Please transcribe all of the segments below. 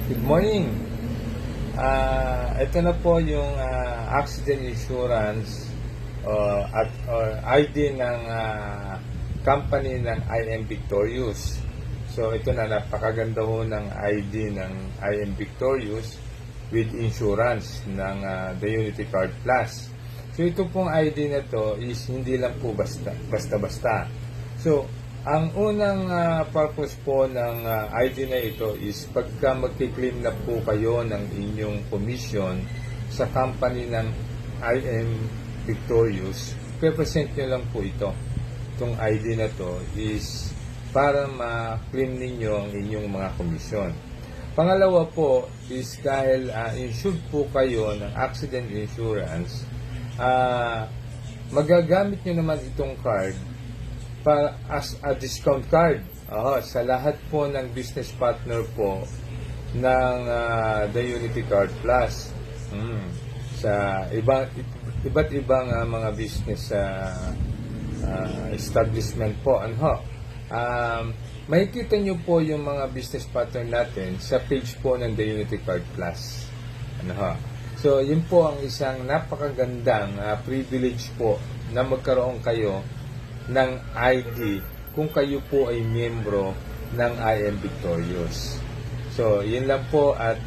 Good morning. Ito na po yung accident insurance at ID ng company ng I Am Victorious. So ito na, napakaganda ho ng ID ng I Am Victorious with insurance ng The Unity Card Plus. So ito pong ID na to is hindi lang po basta-basta. So ang unang purpose po ng ID na ito is pagka magki-claim na po kayo ng inyong commission sa company ng I Am Victorious, represent nyo lang po ito. Itong ID na to is para ma-claim ninyo ang inyong mga commission. Pangalawa po is dahil insured po kayo ng accident insurance, magagamit nyo naman itong card para as a discount card sa lahat po ng business partner po ng The Unity Card Plus. Sa iba't ibang mga business establishment po. Makikita nyo po yung mga business partner natin sa page po ng The Unity Card Plus. So, yun po ang isang napakagandang privilege po na magkaroon kayo ng ID kung kayo po ay miyembro ng I Am Victorious. So, yun lang po at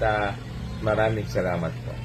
maraming salamat po.